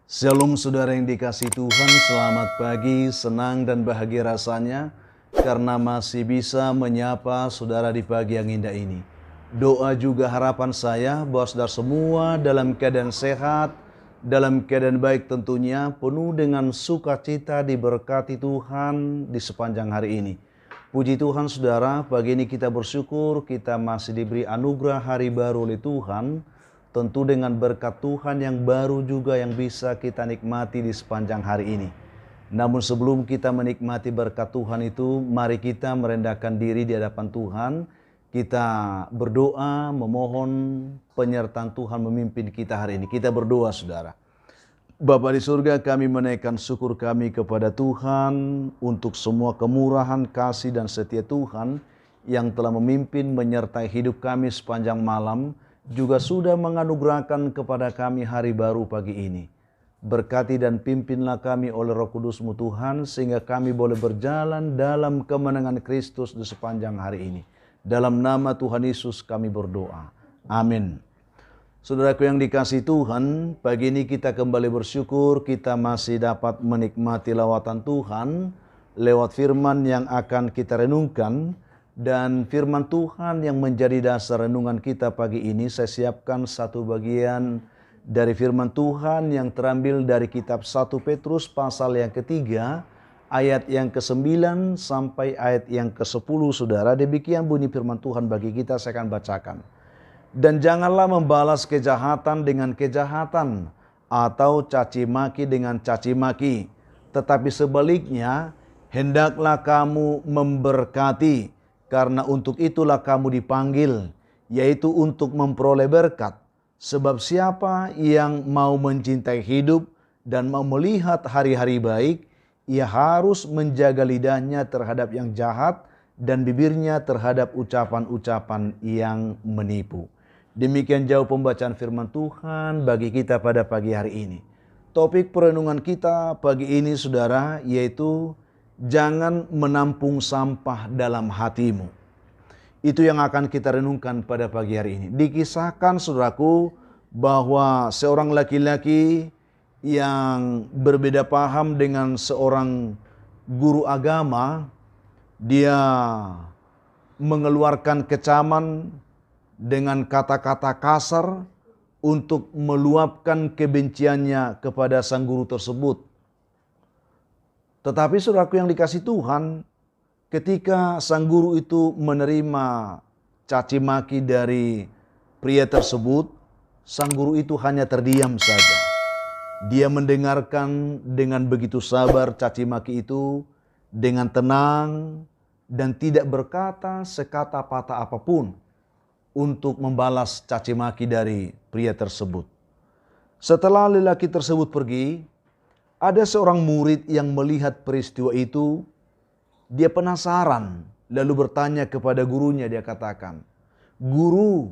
Shalom saudara yang dikasihi Tuhan, selamat pagi, senang dan bahagia rasanya karena masih bisa menyapa saudara di pagi yang indah ini. Doa juga harapan saya bahwa saudara semua dalam keadaan sehat, dalam keadaan baik tentunya, penuh dengan sukacita diberkati Tuhan di sepanjang hari ini. Puji Tuhan saudara, pagi ini kita bersyukur kita masih diberi anugerah hari baru oleh Tuhan. Tentu dengan berkat Tuhan yang baru juga yang bisa kita nikmati di sepanjang hari ini. Namun sebelum kita menikmati berkat Tuhan itu, mari kita merendahkan diri di hadapan Tuhan. Kita berdoa, memohon penyertaan Tuhan memimpin kita hari ini. Kita berdoa saudara. Bapa di surga, kami menaikkan syukur kami kepada Tuhan untuk semua kemurahan, kasih dan setia Tuhan yang telah memimpin menyertai hidup kami sepanjang malam, juga sudah menganugerahkan kepada kami hari baru pagi ini. Berkati dan pimpinlah kami oleh Roh Kudus-Mu Tuhan, sehingga kami boleh berjalan dalam kemenangan Kristus di sepanjang hari ini. Dalam nama Tuhan Yesus kami berdoa. Amin. Saudaraku yang dikasihi Tuhan, pagi ini kita kembali bersyukur kita masih dapat menikmati lawatan Tuhan lewat firman yang akan kita renungkan. Dan firman Tuhan yang menjadi dasar renungan kita pagi ini, saya siapkan satu bagian dari firman Tuhan yang terambil dari kitab 1 Petrus pasal yang ketiga, ayat yang ke-9 sampai ayat yang ke-10 saudara. Demikian bunyi firman Tuhan bagi kita, saya akan bacakan. Dan janganlah membalas kejahatan dengan kejahatan, atau caci maki dengan caci maki. Tetapi sebaliknya, hendaklah kamu memberkati, karena untuk itulah kamu dipanggil, yaitu untuk memperoleh berkat. Sebab siapa yang mau mencintai hidup dan mau melihat hari-hari baik, ia harus menjaga lidahnya terhadap yang jahat dan bibirnya terhadap ucapan-ucapan yang menipu. Demikian jauh pembacaan firman Tuhan bagi kita pada pagi hari ini. Topik perenungan kita pagi ini saudara, yaitu jangan menampung sampah dalam hatimu. Itu yang akan kita renungkan pada pagi hari ini. Dikisahkan saudaraku bahwa seorang laki-laki yang berbeda paham dengan seorang guru agama, dia mengeluarkan kecaman dengan kata-kata kasar untuk meluapkan kebenciannya kepada sang guru tersebut. Tetapi saudaraku yang dikasihi Tuhan, ketika sang guru itu menerima caci maki dari pria tersebut, sang guru itu hanya terdiam saja. Dia mendengarkan dengan begitu sabar caci maki itu dengan tenang dan tidak berkata sekata patah apapun untuk membalas caci maki dari pria tersebut. Setelah lelaki tersebut pergi, ada seorang murid yang melihat peristiwa itu. Dia penasaran, lalu bertanya kepada gurunya. Dia katakan, "Guru,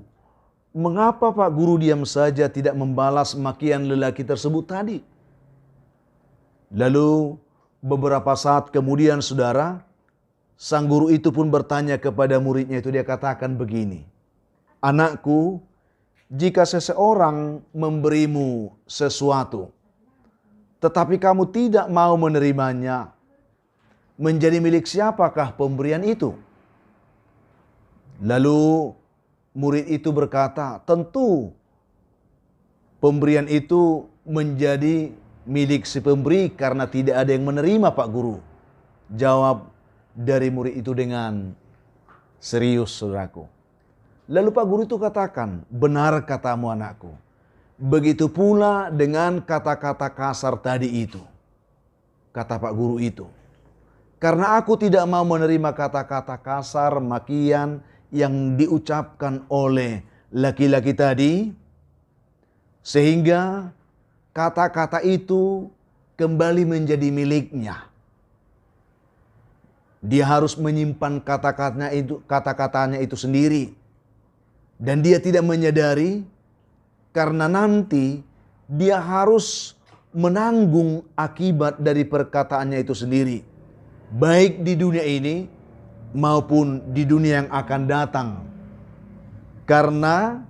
mengapa Pak Guru diam saja tidak membalas makian lelaki tersebut tadi?" Lalu beberapa saat kemudian saudara, sang guru itu pun bertanya kepada muridnya itu. Dia katakan begini, "Anakku, jika seseorang memberimu sesuatu, tetapi kamu tidak mau menerimanya, menjadi milik siapakah pemberian itu?" Lalu murid itu berkata, "Tentu pemberian itu menjadi milik si pemberi karena tidak ada yang menerima Pak Guru." Jawab dari murid itu dengan serius saudaraku. Lalu Pak Guru itu katakan, "Benar katamu anakku. Begitu pula dengan kata-kata kasar tadi itu." Kata Pak Guru itu, "Karena aku tidak mau menerima kata-kata kasar, makian yang diucapkan oleh laki-laki tadi, sehingga kata-kata itu kembali menjadi miliknya. Dia harus menyimpan kata-katanya itu sendiri. Dan dia tidak menyadari, karena nanti dia harus menanggung akibat dari perkataannya itu sendiri. Baik di dunia ini maupun di dunia yang akan datang. Karena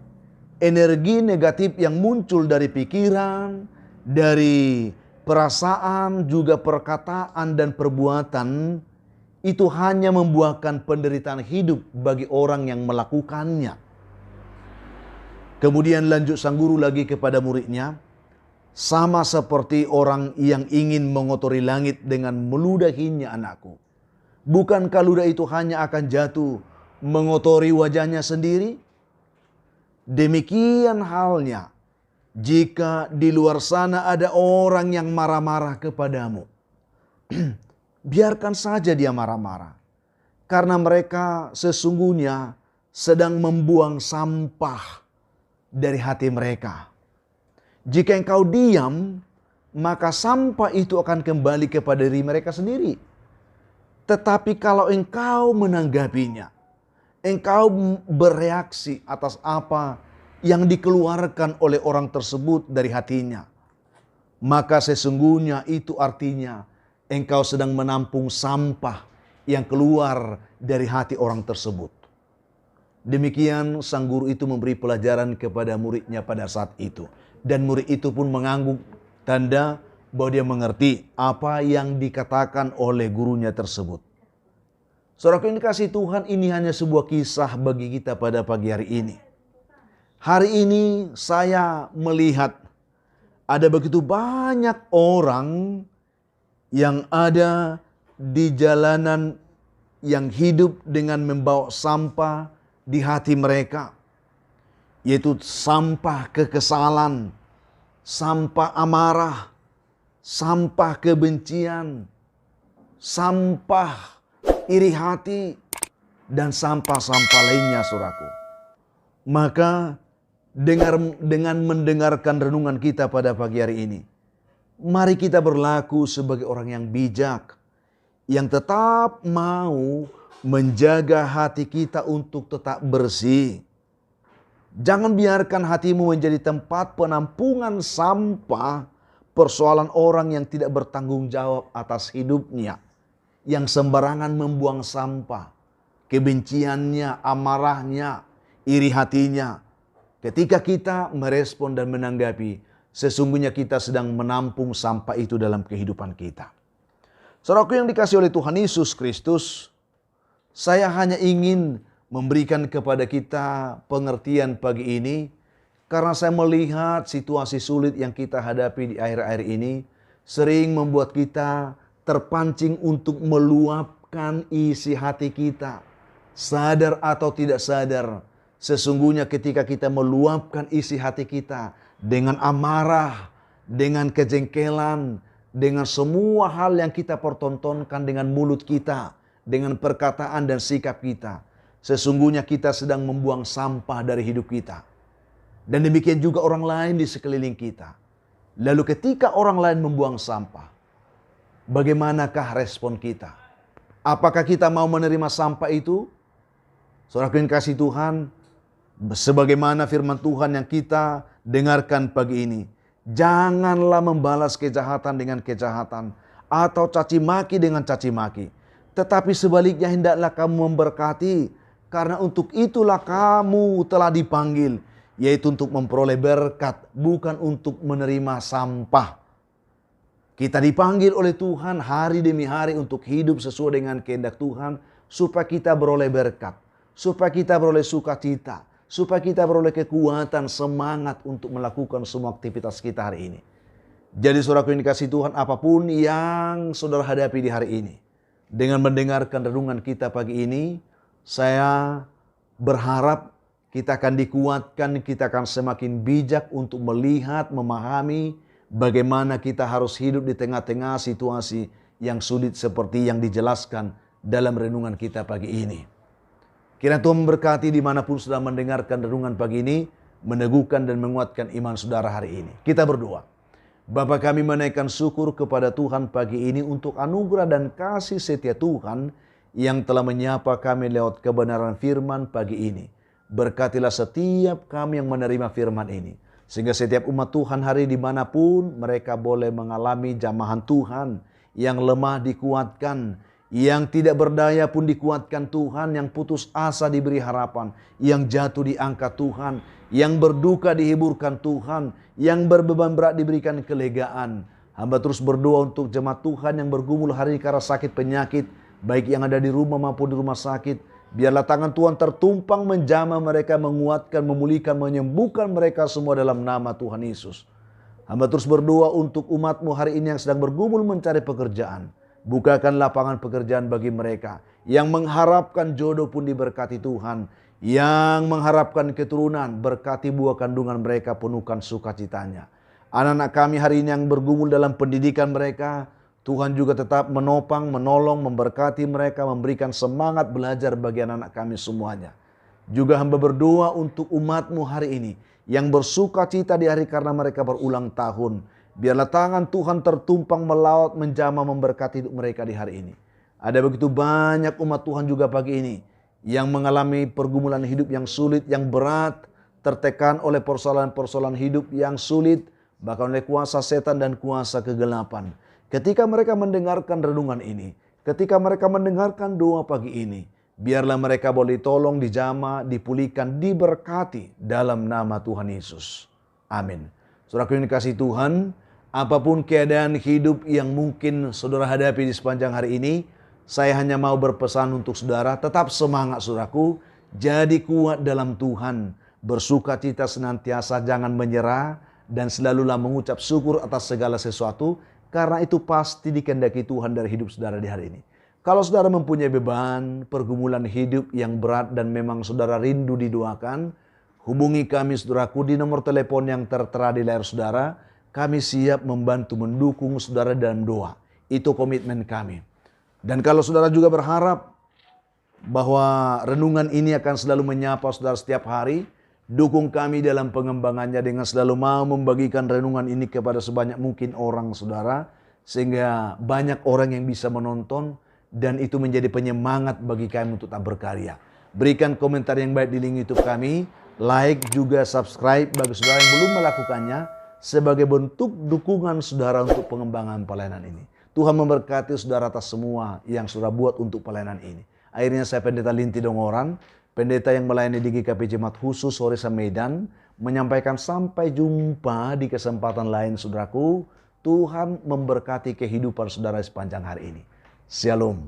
energi negatif yang muncul dari pikiran, dari perasaan, juga perkataan dan perbuatan, itu hanya membuahkan penderitaan hidup bagi orang yang melakukannya. Kemudian lanjut sang guru lagi kepada muridnya, sama seperti orang yang ingin mengotori langit dengan meludahinya anakku. Bukankah ludah itu hanya akan jatuh mengotori wajahnya sendiri? Demikian halnya jika di luar sana ada orang yang marah-marah kepadamu. Biarkan saja dia marah-marah. Karena mereka sesungguhnya sedang membuang sampah dari hati mereka. Jika engkau diam, maka sampah itu akan kembali kepada diri mereka sendiri. Tetapi kalau engkau menanggapinya, engkau bereaksi atas apa yang dikeluarkan oleh orang tersebut dari hatinya, maka sesungguhnya itu artinya engkau sedang menampung sampah yang keluar dari hati orang tersebut. Demikian sang guru itu memberi pelajaran kepada muridnya pada saat itu. Dan murid itu pun mengangguk tanda bahwa dia mengerti apa yang dikatakan oleh gurunya tersebut. Saudaraku yang dikasihi Tuhan, ini hanya sebuah kisah bagi kita pada pagi hari ini. Hari ini saya melihat ada begitu banyak orang yang ada di jalanan yang hidup dengan membawa sampah di hati mereka. Yaitu sampah kekesalan, sampah amarah, sampah kebencian, sampah iri hati, dan sampah-sampah lainnya, saudaraku. Maka dengan mendengarkan renungan kita pada pagi hari ini, mari kita berlaku sebagai orang yang bijak, yang tetap mau menjaga hati kita untuk tetap bersih. Jangan biarkan hatimu menjadi tempat penampungan sampah persoalan orang yang tidak bertanggung jawab atas hidupnya, yang sembarangan membuang sampah, kebenciannya, amarahnya, iri hatinya. Ketika kita merespon dan menanggapi, sesungguhnya kita sedang menampung sampah itu dalam kehidupan kita. Saudaraku yang dikasihi oleh Tuhan Yesus Kristus, saya hanya ingin memberikan kepada kita pengertian pagi ini, karena saya melihat situasi sulit yang kita hadapi di akhir-akhir ini sering membuat kita terpancing untuk meluapkan isi hati kita. Sadar atau tidak sadar, sesungguhnya ketika kita meluapkan isi hati kita dengan amarah, dengan kejengkelan, dengan semua hal yang kita pertontonkan dengan mulut kita, dengan perkataan dan sikap kita, sesungguhnya kita sedang membuang sampah dari hidup kita. Dan demikian juga orang lain di sekeliling kita. Lalu ketika orang lain membuang sampah, bagaimanakah respon kita? Apakah kita mau menerima sampah itu? Saudara yang kasih Tuhan, sebagaimana firman Tuhan yang kita dengarkan pagi ini, janganlah membalas kejahatan dengan kejahatan atau caci maki dengan caci maki. Tetapi sebaliknya hendaklah kamu memberkati, karena untuk itulah kamu telah dipanggil, yaitu untuk memperoleh berkat, bukan untuk menerima sampah. Kita dipanggil oleh Tuhan hari demi hari untuk hidup sesuai dengan kehendak Tuhan, supaya kita beroleh berkat, supaya kita beroleh sukacita, supaya kita beroleh kekuatan, semangat untuk melakukan semua aktivitas kita hari ini. Jadi saudaraku yang dikasihi Tuhan, apapun yang saudara hadapi di hari ini, dengan mendengarkan renungan kita pagi ini, saya berharap kita akan dikuatkan, kita akan semakin bijak untuk melihat, memahami bagaimana kita harus hidup di tengah-tengah situasi yang sulit seperti yang dijelaskan dalam renungan kita pagi ini. Kiranya Tuhan memberkati dimanapun sudah mendengarkan renungan pagi ini, meneguhkan dan menguatkan iman saudara hari ini. Kita berdoa. Bapa kami menaikkan syukur kepada Tuhan pagi ini untuk anugerah dan kasih setia Tuhan yang telah menyapa kami lewat kebenaran firman pagi ini. Berkatilah setiap kami yang menerima firman ini, sehingga setiap umat Tuhan hari dimanapun mereka boleh mengalami jamahan Tuhan, yang lemah dikuatkan, yang tidak berdaya pun dikuatkan Tuhan, yang putus asa diberi harapan, yang jatuh diangkat Tuhan, Yang berduka dihiburkan Tuhan, yang berbeban berat diberikan kelegaan. Hamba terus berdoa untuk jemaat Tuhan yang bergumul hari ini karena sakit penyakit, baik yang ada di rumah maupun di rumah sakit. Biarlah tangan Tuhan tertumpang menjamah mereka, menguatkan, memulihkan, menyembuhkan mereka semua dalam nama Tuhan Yesus. Hamba terus berdoa untuk umat-Mu hari ini yang sedang bergumul mencari pekerjaan. Bukakan lapangan pekerjaan bagi mereka. Yang mengharapkan jodoh pun diberkati Tuhan. Yang mengharapkan keturunan, berkati buah kandungan mereka, penuhkan sukacitanya. Anak-anak kami hari ini yang bergumul dalam pendidikan mereka, Tuhan juga tetap menopang, menolong, memberkati mereka, memberikan semangat belajar bagi anak-anak kami semuanya. Juga hamba berdoa untuk umat-Mu hari ini yang bersuka cita di hari karena mereka berulang tahun. Biarlah tangan Tuhan tertumpang melawat, menjamah, memberkati hidup mereka di hari ini. Ada begitu banyak umat Tuhan juga pagi ini yang mengalami pergumulan hidup yang sulit, yang berat, tertekan oleh persoalan-persoalan hidup yang sulit, bahkan oleh kuasa setan dan kuasa kegelapan. Ketika mereka mendengarkan renungan ini, ketika mereka mendengarkan doa pagi ini, biarlah mereka boleh tolong, dijamah, dipulihkan, diberkati dalam nama Tuhan Yesus. Amin. Saudaraku yang dikasihi Tuhan, apapun keadaan hidup yang mungkin saudara hadapi di sepanjang hari ini, saya hanya mau berpesan untuk saudara, tetap semangat saudaraku, jadi kuat dalam Tuhan, bersuka cita senantiasa, jangan menyerah, dan selalulah mengucap syukur atas segala sesuatu, karena itu pasti dikehendaki Tuhan dari hidup saudara di hari ini. Kalau saudara mempunyai beban, pergumulan hidup yang berat dan memang saudara rindu didoakan, hubungi kami saudaraku di nomor telepon yang tertera di layar saudara. Kami siap membantu mendukung saudara dalam doa. Itu komitmen kami. Dan kalau saudara juga berharap bahwa renungan ini akan selalu menyapa saudara setiap hari, dukung kami dalam pengembangannya dengan selalu mau membagikan renungan ini kepada sebanyak mungkin orang saudara, sehingga banyak orang yang bisa menonton dan itu menjadi penyemangat bagi kami untuk tetap berkarya. Berikan komentar yang baik di link YouTube kami, like juga subscribe bagi saudara yang belum melakukannya sebagai bentuk dukungan saudara untuk pengembangan pelayanan ini. Tuhan memberkati saudara atas semua yang saudara buat untuk pelayanan ini. Akhirnya saya Pendeta Linti Dongoran, pendeta yang melayani di GKP Jemaat Khusus Horesa Medan, menyampaikan sampai jumpa di kesempatan lain saudaraku. Tuhan memberkati kehidupan saudara sepanjang hari ini. Shalom.